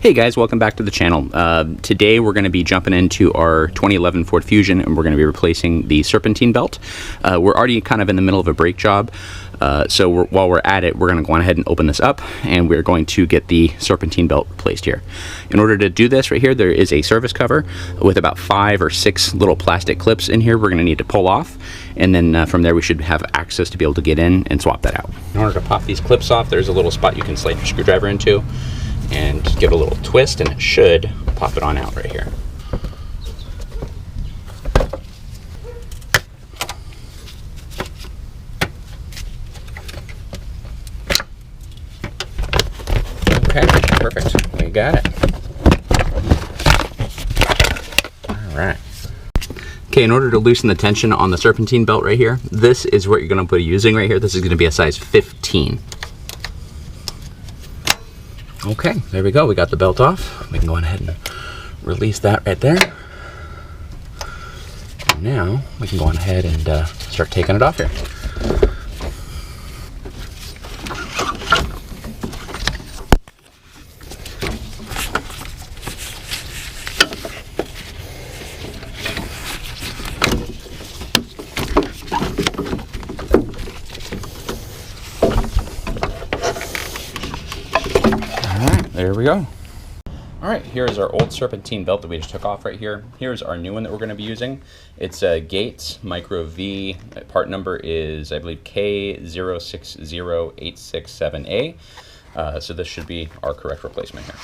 Hey guys, welcome back to the channel. Today we're going to be jumping into our 2011 Ford Fusion and we're going to be replacing the Serpentine belt. We're already kind of in the middle of a brake job, so while we're at it, we're going to go on ahead and open this up and we're going to get the Serpentine belt placed here. In order to do this right here, there is a service cover with about 5 or 6 little plastic clips in here we're going to need to pull off, and then from there we should have access to be able to get in and swap that out. In order to pop these clips off, there's a little spot you can slide your screwdriver into and give it a little twist and it should pop it on out right here. Okay, perfect. We got it. All right. Okay, in order to loosen the tension on the Serpentine belt right here, this is what you're going to be using right here. This is going to be a size 15. Okay, there we go. We got the belt off. We can go ahead and release that right there. And now we can go on ahead and start taking it off here. There we go. All right, here's our old Serpentine belt that we just took off right here. Here's our new one that we're going to be using. It's a Gates Micro V. Part number is, I believe, K060867A. So this should be our correct replacement here.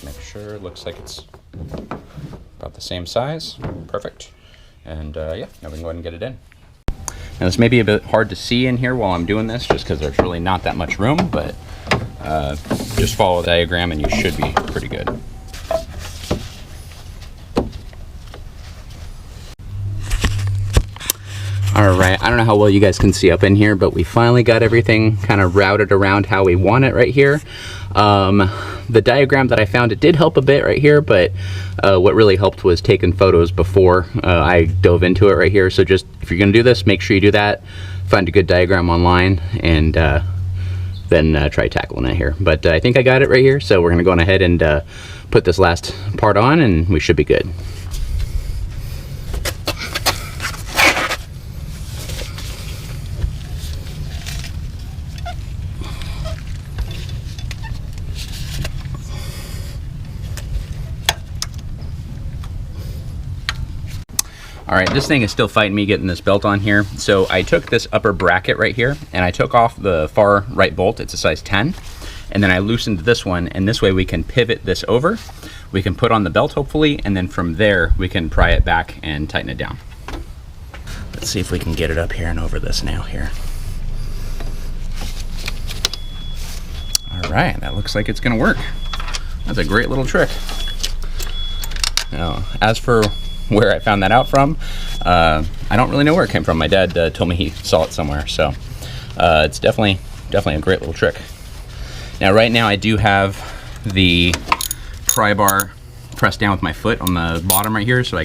Make sure it looks like it's about the same size. Perfect. And yeah, now we can go ahead and get it in. Now this may be a bit hard to see in here while I'm doing this, just because there's really not that much room, but just follow the diagram and you should be pretty good. All right, I don't know how well you guys can see up in here, but we finally got everything kind of routed around how we want it right here. The diagram that I found, it did help a bit right here, but what really helped was taking photos before I dove into it right here. So just, if you're gonna do this, make sure you do that. Find a good diagram online and then try tackling it here. But I think I got it right here, so we're gonna go on ahead and put this last part on and we should be good. All right, this thing is still fighting me getting this belt on here. So I took this upper bracket right here and I took off the far right bolt. It's a size 10. And then I loosened this one, and this way we can pivot this over. We can put on the belt hopefully, and then from there we can pry it back and tighten it down. Let's see if we can get it up here and over this now here. All right, that looks like it's gonna work. That's a great little trick. Now, as for where I found that out from, I don't really know where it came from. My dad told me he saw it somewhere, so it's definitely a great little trick. Now right now I do have the pry bar pressed down with my foot on the bottom right here, so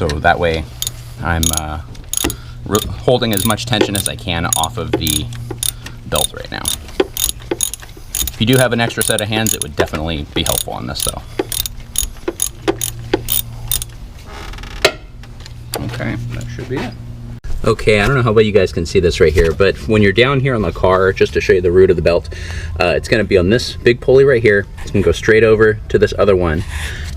that way I'm holding as much tension as I can off of the belt right now. If you do have an extra set of hands, it would definitely be helpful on this though. Okay, that should be it. Okay, I don't know how well you guys can see this right here, but when you're down here on the car, just to show you the root of the belt, it's going to be on this big pulley right here. It's going to go straight over to this other one,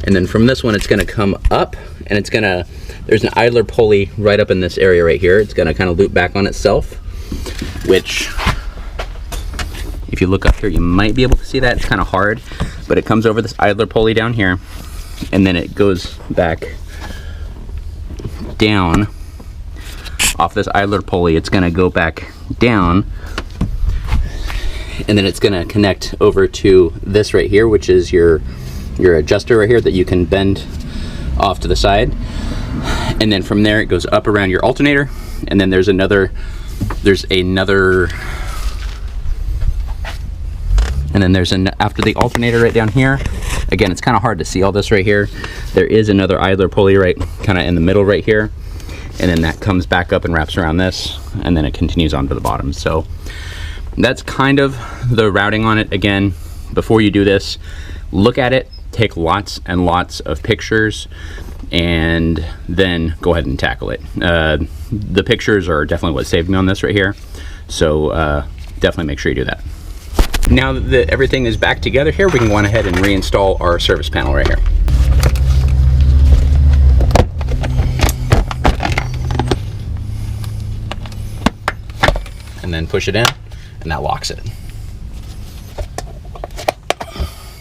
and then from this one it's going to come up, and it's going to, there's an idler pulley right up in this area right here. It's going to kind of loop back on itself, which, if you look up here, you might be able to see that. It's kind of hard, but it comes over this idler pulley down here, and then it goes back down off this idler pulley. It's going to go back down, and then it's going to connect over to this right here, which is your adjuster right here that you can bend off to the side, and then from there it goes up around your alternator, and then there's another, and then there's after the alternator right down here. Again, it's kind of hard to see all this right here. There is another idler pulley right kind of in the middle right here, and then that comes back up and wraps around this, and then it continues on to the bottom. So that's kind of the routing on it. Again, before you do this, look at it, take lots and lots of pictures, and then go ahead and tackle it. The pictures are definitely what saved me on this right here, so definitely make sure you do that. Now that everything is back together here, we can go on ahead and reinstall our service panel right here. And then push it in, and that locks it.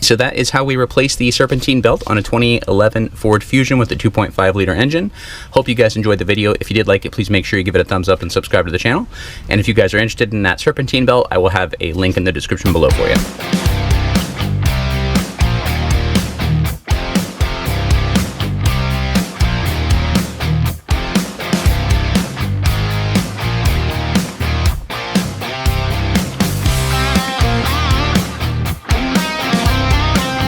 So that is how we replace the Serpentine belt on a 2011 Ford Fusion with a 2.5 liter engine. Hope you guys enjoyed the video. If you did like it, please make sure you give it a thumbs up and subscribe to the channel. And if you guys are interested in that Serpentine belt, I will have a link in the description below for you.